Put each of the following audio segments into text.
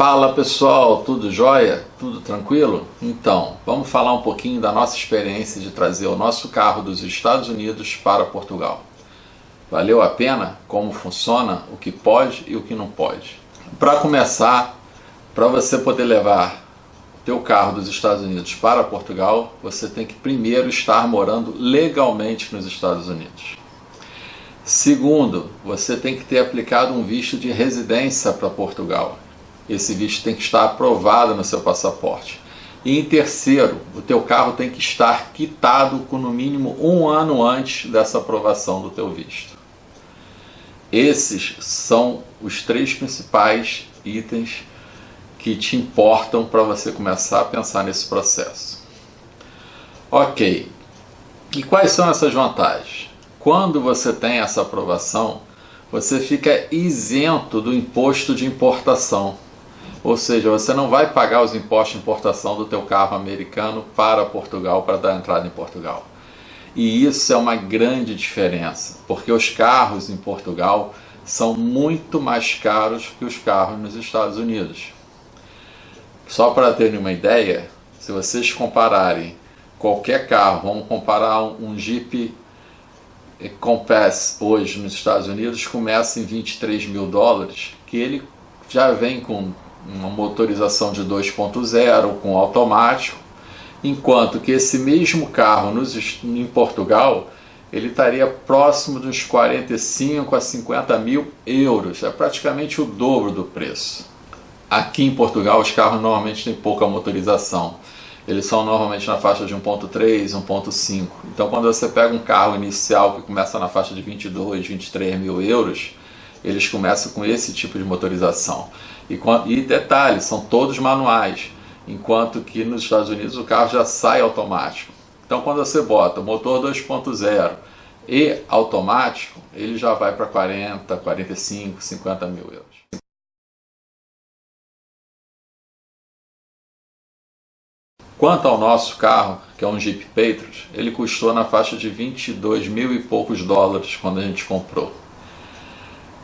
Fala pessoal, tudo jóia? Tudo tranquilo? Então, vamos falar um pouquinho da nossa experiência de trazer o nosso carro dos Estados Unidos para Portugal. Valeu a pena? Como funciona? O que pode e o que não pode? Para começar, para você poder levar o teu carro dos Estados Unidos para Portugal, você tem que primeiro estar morando legalmente nos Estados Unidos. Segundo, você tem que ter aplicado um visto de residência para Portugal. Esse visto tem que estar aprovado no seu passaporte. E em terceiro, o teu carro tem que estar quitado com no mínimo 1 ano antes dessa aprovação do teu visto. Esses são os 3 principais itens que te importam para você começar a pensar nesse processo. Ok, e quais são essas vantagens? Quando você tem essa aprovação, você fica isento do imposto de importação. Ou seja, você não vai pagar os impostos de importação do teu carro americano para Portugal, para dar entrada em Portugal. E isso é uma grande diferença, porque os carros em Portugal são muito mais caros que os carros nos Estados Unidos. Só para terem uma ideia, se vocês compararem qualquer carro, vamos comparar um Jeep Compass hoje nos Estados Unidos, começa em $23 mil, que ele já vem com uma motorização de 2.0 com automático, enquanto que esse mesmo carro em Portugal ele estaria próximo dos 45 a 50 mil euros, é praticamente o dobro do preço. Aqui em Portugal os carros normalmente têm pouca motorização, eles são normalmente na faixa de 1.3, 1.5, então quando você pega um carro inicial que começa na faixa de 22, 23 mil euros, eles começam com esse tipo de motorização. E detalhe, são todos manuais, enquanto que nos Estados Unidos o carro já sai automático. Então quando você bota o motor 2.0 e automático, ele já vai para 40, 45, 50 mil euros. Quanto ao nosso carro, que é um Jeep Patriot, ele custou na faixa de 22 mil e poucos dólares quando a gente comprou.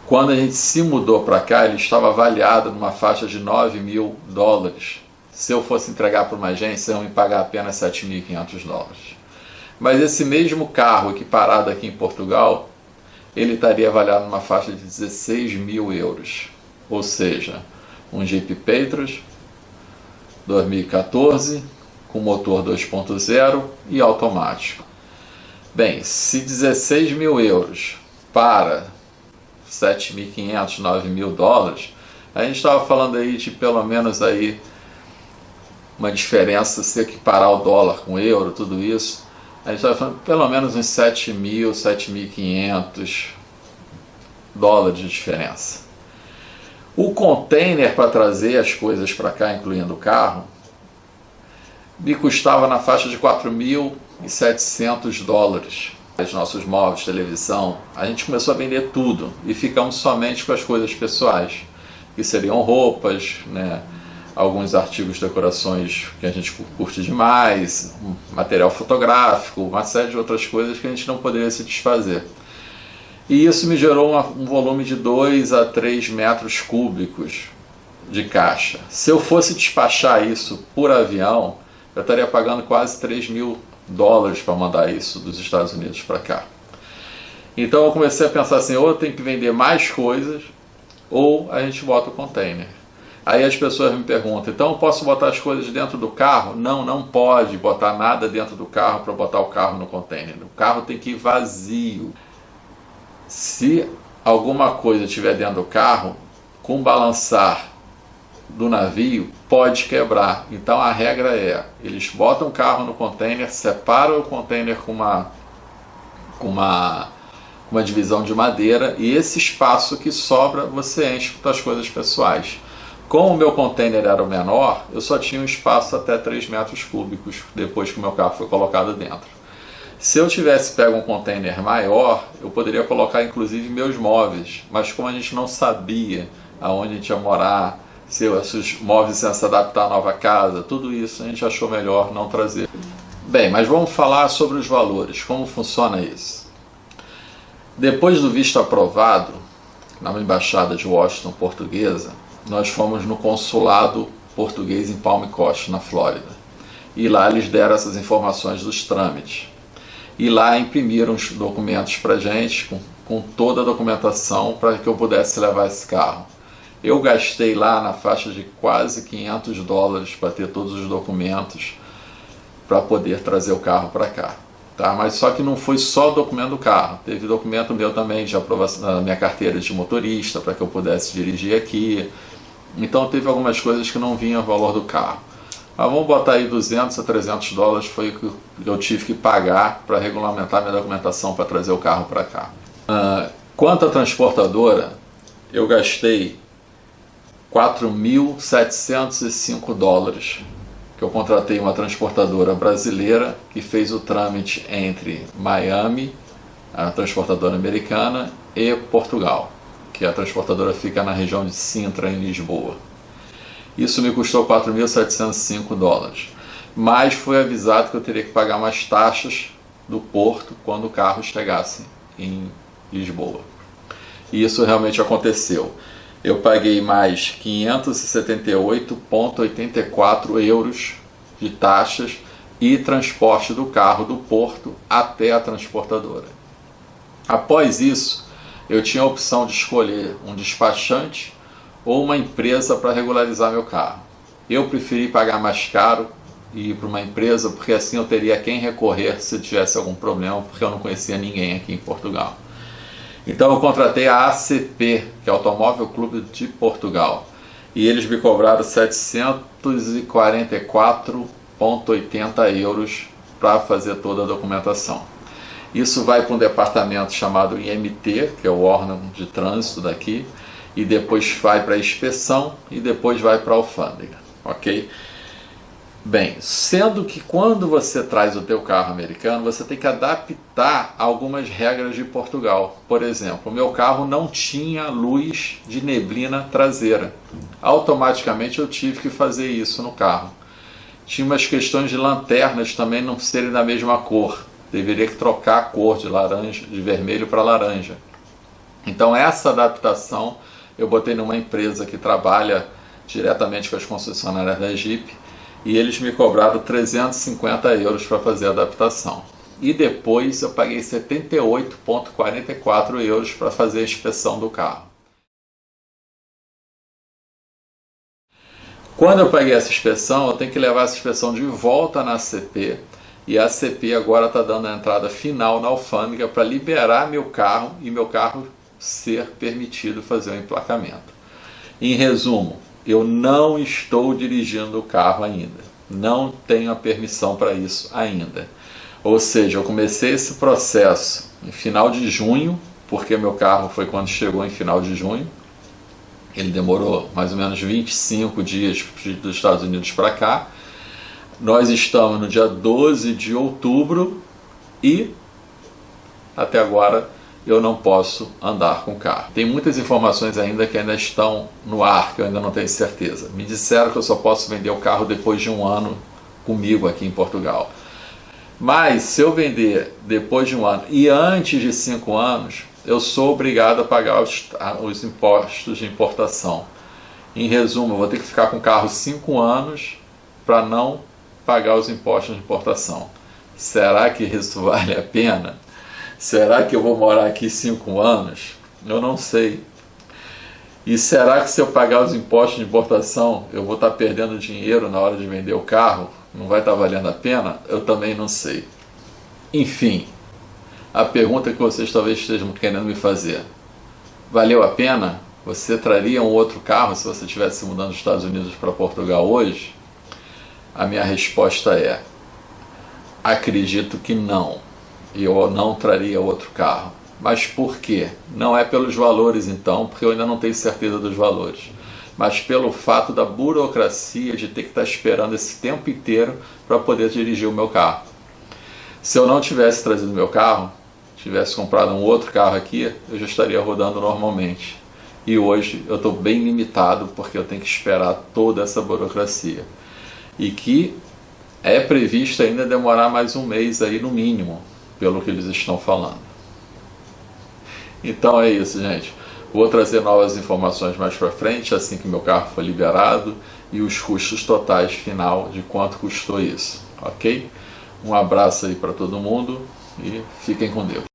Quando a gente se mudou para cá, ele estava avaliado numa faixa de 9 mil dólares. Se eu fosse entregar para uma agência, eu ia me pagar apenas 7.500 dólares. Mas esse mesmo carro equiparado aqui em Portugal, ele estaria avaliado numa faixa de 16 mil euros. Ou seja, um Jeep Patriot 2014, com motor 2.0 e automático. Bem, se 16 mil euros para 7.500, 9 mil dólares, a gente estava falando aí de pelo menos aí uma diferença, se equiparar o dólar com o euro, tudo isso, a gente estava falando pelo menos uns 7.000, 7.500 dólares de diferença. O container para trazer as coisas para cá, incluindo o carro, me custava na faixa de 4.700 dólares. Os nossos móveis, televisão, a gente começou a vender tudo e ficamos somente com as coisas pessoais, que seriam roupas, né, alguns artigos de decorações que a gente curte demais, material fotográfico, uma série de outras coisas que a gente não poderia se desfazer. E isso me gerou um volume de 2 a 3 metros cúbicos de caixa. Se eu fosse despachar isso por avião, eu estaria pagando quase 3 mil dólares para mandar isso dos Estados Unidos para cá. Então eu comecei a pensar assim, ou eu tenho que vender mais coisas, ou a gente bota o container. Aí as pessoas me perguntam, então eu posso botar as coisas dentro do carro? Não, não pode botar nada dentro do carro para botar o carro no container. O carro tem que ir vazio. Se alguma coisa estiver dentro do carro, com o do navio, pode quebrar. Então a regra é, eles botam o carro no container, separam o container com uma divisão de madeira, e esse espaço que sobra você enche com as coisas pessoais. Como o meu container era o menor, eu só tinha um espaço até 3 metros cúbicos depois que o meu carro foi colocado dentro. Se eu tivesse pego um container maior, eu poderia colocar inclusive meus móveis, mas como a gente não sabia aonde a gente ia morar, se os móveis iam se adaptar à nova casa, tudo isso a gente achou melhor não trazer. Bem, mas vamos falar sobre os valores, como funciona isso. Depois do visto aprovado na Embaixada de Washington Portuguesa, nós fomos no consulado português em Palm Coast, na Flórida. E lá eles deram essas informações dos trâmites. E lá imprimiram os documentos para gente, com toda a documentação para que eu pudesse levar esse carro. Eu gastei lá na faixa de quase $500 para ter todos os documentos para poder trazer o carro para cá. Tá? Mas só que não foi só o documento do carro, teve documento meu também de aprovação da minha carteira de motorista para que eu pudesse dirigir aqui. Então teve algumas coisas que não vinham o valor do carro. Mas vamos botar aí $200 a $300 foi o que eu tive que pagar para regulamentar minha documentação para trazer o carro para cá. Quanto à transportadora, eu gastei $4.705, que eu contratei uma transportadora brasileira que fez o trâmite entre Miami, a transportadora americana, e Portugal, que a transportadora fica na região de Sintra, em Lisboa. Isso me custou $4.705, mas foi avisado que eu teria que pagar mais taxas do porto quando o carro chegasse em Lisboa. E isso realmente aconteceu. Eu paguei mais 578,84 euros de taxas e transporte do carro do porto até a transportadora. Após isso, eu tinha a opção de escolher um despachante ou uma empresa para regularizar meu carro. Eu preferi pagar mais caro e ir para uma empresa, porque assim eu teria a quem recorrer se tivesse algum problema, porque eu não conhecia ninguém aqui em Portugal. Então eu contratei a ACP, que é o Automóvel Clube de Portugal, e eles me cobraram 744,80 euros para fazer toda a documentação. Isso vai para um departamento chamado IMT, que é o órgão de trânsito daqui, e depois vai para a inspeção e depois vai para a alfândega, ok? Bem, sendo que quando você traz o teu carro americano, você tem que adaptar algumas regras de Portugal. Por exemplo, o meu carro não tinha luz de neblina traseira. Automaticamente eu tive que fazer isso no carro. Tinha umas questões de lanternas também não serem da mesma cor. Deveria que trocar a cor de laranja, de vermelho para laranja. Então essa adaptação eu botei numa empresa que trabalha diretamente com as concessionárias da Jeep, e eles me cobraram 350 euros para fazer a adaptação. E depois eu paguei 78,44 euros para fazer a inspeção do carro. Quando eu paguei essa inspeção, eu tenho que levar essa inspeção de volta na ACP, e a ACP agora está dando a entrada final na alfândega para liberar meu carro e meu carro ser permitido fazer o emplacamento. Em resumo, eu não estou dirigindo o carro ainda, não tenho a permissão para isso ainda. Ou seja, eu comecei esse processo em final de junho, porque meu carro foi quando chegou em final de junho. Ele demorou mais ou menos 25 dias dos Estados Unidos para cá. Nós estamos no dia 12 de outubro e até agora eu não posso andar com o carro. Tem muitas informações ainda que ainda estão no ar, que eu ainda não tenho certeza. Me disseram que eu só posso vender o carro depois de 1 ano comigo aqui em Portugal. Mas se eu vender depois de 1 ano e antes de 5 anos, eu sou obrigado a pagar os impostos de importação. Em resumo, eu vou ter que ficar com o carro 5 anos para não pagar os impostos de importação. Será que isso vale a pena? Será que eu vou morar aqui 5 anos? Eu não sei. E será que se eu pagar os impostos de importação, eu vou estar perdendo dinheiro na hora de vender o carro? Não vai estar valendo a pena? Eu também não sei. Enfim, a pergunta que vocês talvez estejam querendo me fazer: valeu a pena? Você traria um outro carro se você estivesse mudando dos Estados Unidos para Portugal hoje? A minha resposta é: acredito que não. Eu não traria outro carro. Mas por quê? Não é pelos valores então, porque eu ainda não tenho certeza dos valores, mas pelo fato da burocracia de ter que estar esperando esse tempo inteiro para poder dirigir o meu carro. Se eu não tivesse trazido meu carro, tivesse comprado um outro carro aqui, eu já estaria rodando normalmente. E hoje eu estou bem limitado porque eu tenho que esperar toda essa burocracia. E que é previsto ainda demorar mais 1 mês aí no mínimo, pelo que eles estão falando. Então é isso, gente. Vou trazer novas informações mais para frente, assim que meu carro for liberado, e os custos totais final de quanto custou isso, ok? Um abraço aí para todo mundo e fiquem com Deus.